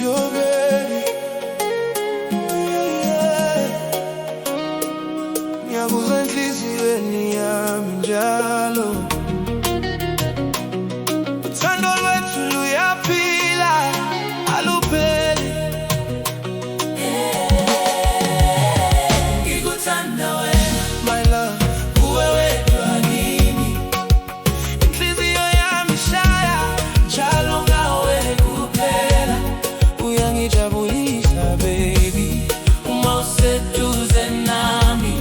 Your baby, ngiyakuza enhliziyweni yami njalo. Uthando lwethu luyaphila, alupheli. Ngikuthanda wena, My love, uwe wedwa kimi. inhliziyo yami ishaya Njalo ngawe kuphela, uyangijabulisa baby. uma useduze nami.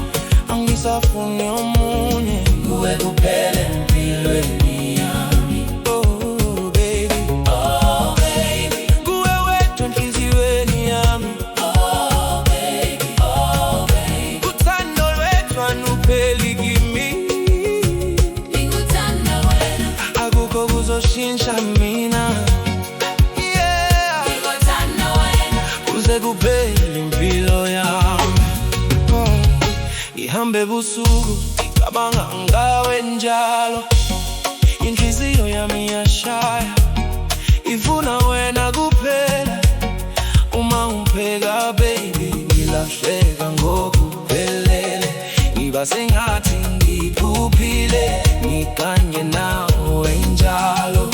Angisafuni omunye, Uwe kuphela empilweni yami. oh baby. Oh baby, Kuwe wedwa enhliziyweni yami. oh baby, oh baby. Uthando lwethu alupheli kimi. Ngikuthanda wena, Akukho kuzoshintsha mina. Yeah, ngikuthanda wena. kuze kuphele impilo yami. Ngihambe busuku ngicabanga ngawe njalo. Inhliziyo yami iyashaya, ifuna wena kuphela. Uma ungipheka baby, ngilahleka ngokuphelele. Ngiba sengathi ngiphuphile, ngikanye nawe njalo.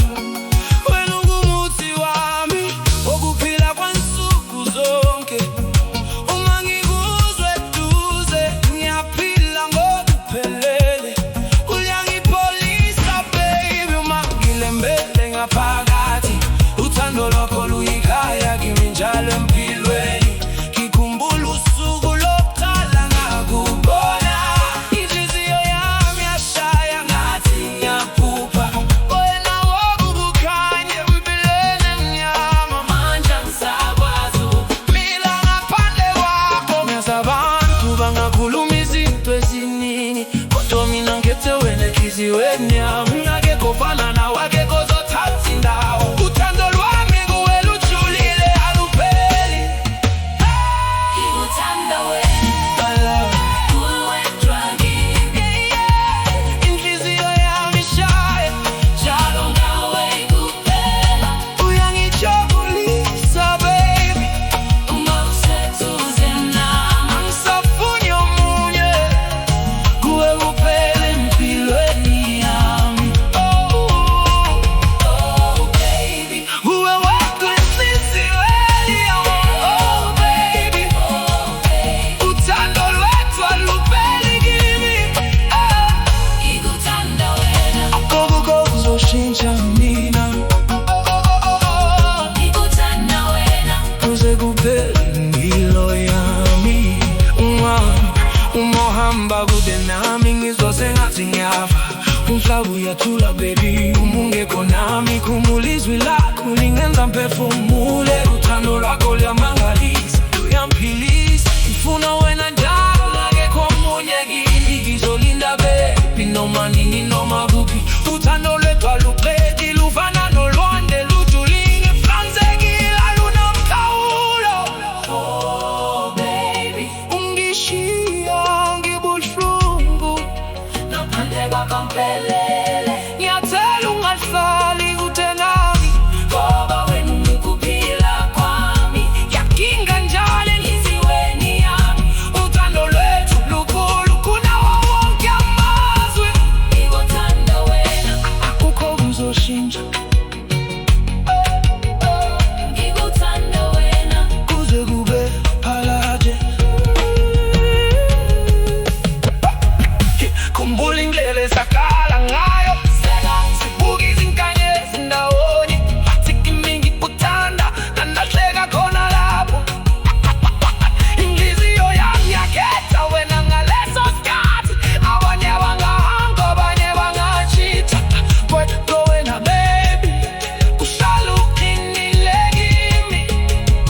Wena ungumuthi wami, wokuphila kwansuku zonke. Uma ngikuzwe eduze, ngiyaphila ngokuphelele. Uyangipholisa baby, uma ngilembele ngaphakathi. Uthando lwakho luyikhaya kimi njalo empilweni. Ngikhumbula usuku lokuqala ngakubona. Inhliziyo yami yashaya ngathi ngiyaphupha. Wena wokubukhanya empilweni emnyama. Manje angisakwazi Mina ngaphandle kwakho ngiyazi abantu bangakhuluma izinto eziningi, kodwa mina ngikhethe wena enhliziyweni yami. Ngakekho ofana nawe, akekho ozothatha indawo. Uthando lwami kuwe lujulile, alupheli. ngikuthanda wena, My love, uwe wedwa kimi. inhliziyo yami ishaya, Njalo ngawe kuphela, uyangijabulisa baby. uma useduze nami. Angisafuni omunye, kuwe kuphela empilweni yami. Oh baby, Uwe wedwa enhliziyweni yami. Oh baby, oh baby. uthando lwethu alupheli kimi. Ngikuthanda wena, Akukho kuzoshintsha mina. ngikuthanda wena. Kuze kuphele impilo yami. Uma uhamba kude nami, ngizwa sengathi ngiyafa. Umhlaba uyathula baby, uma ungekho nami. Khumbula izwi lakho lingenza mphefumule. Uthando lwakho luyamangalisa, luyamphilisa. Ngifuna wena njalo, ngakekho omunye kimi. Ngizolinda baby, noma nini noma kuphi. Uthando lwethu aluqedi, lufana nolwandle lujulile, luhlanzekile, alunomkhawulo. Oh baby, Ungishiya ngibuhlungu, ngaphandle kwakho ngiphelele. ngiyathela ungahlali kude nami. Ngoba wena ungukuphila kwami. Yakinga njalo Enhliziyweni yami, uthando lwethu lukhulu kunawo wonke amazwe. ngikuthanda wena, Akukho kuzoshintsha, ngikuthanda wena. kuze kube phakade. Khumbula indlela esaqala ngayo, sibuka izinkanyezi ndawonye. Bathi kimi ngikuthanda, nalahleka khona lapho. Inhliziyo yami yakhetha wena ngaleso sikhathi. Abanye bangahamba, abanye bangachitha, kodwa wena baby, uhlala uqinile kimi.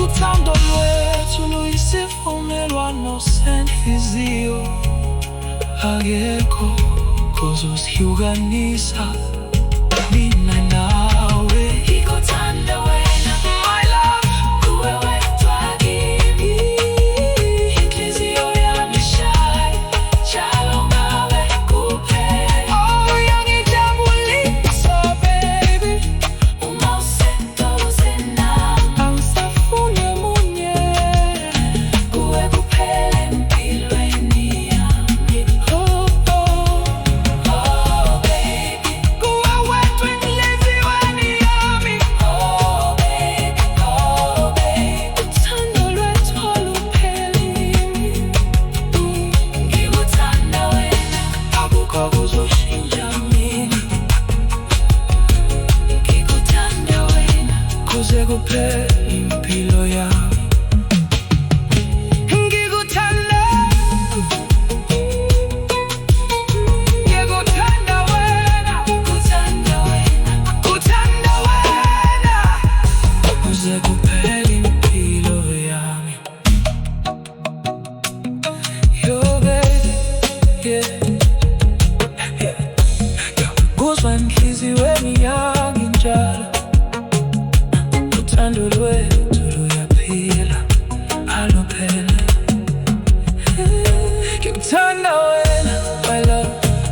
Uthando lwethu luyisivumelwano senhliziyo. Akekho kuzosihlukanisa, mina nawe. Ngikuthanda wena, My love, uwe wedwa kimi. Inhliziyo yami ishaya, njalo ngawe kuphela. oh uyangijabulisa baby. Uma useduze nami. Angisafuni kuze kuphele impilo yami. Ngikuthanda, ngikuthanda wena, Kuthanda wena, kuthanda wena, kuze kuphele impilo yami. Yo baby, yeah, yeah. Kuzwa enhliziyweni yami njalo, uthando lwethu luyaphila aluphele. Ngikuthanda wena, my love,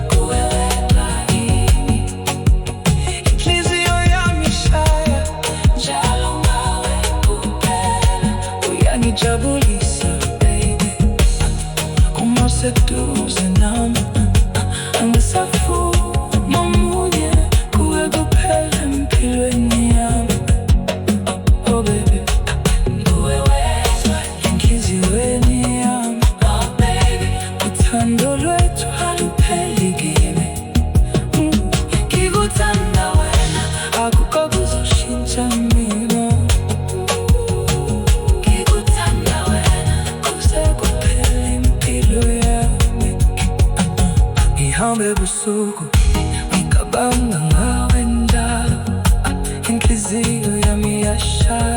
kuwe wedwa kimi, inhliziyo yami ishaya, njalo ngawe kuphela. uyangijabulisa baby, uma useduze nami, angisafuni omunye, kuwe kuphela empilweni yami. Oh baby, Kuwe wedwa, enhliziyweni yami, oh baby, uthando lwethu alupheli kimi. ngikuthanda wena, Akukho kuzoshintsha mina, ngikuthanda wena, kuze kuphele impilo yami. Ngihambe ebusuku ngicabanga ngawe njalo, inhliziyo yami iyashaya.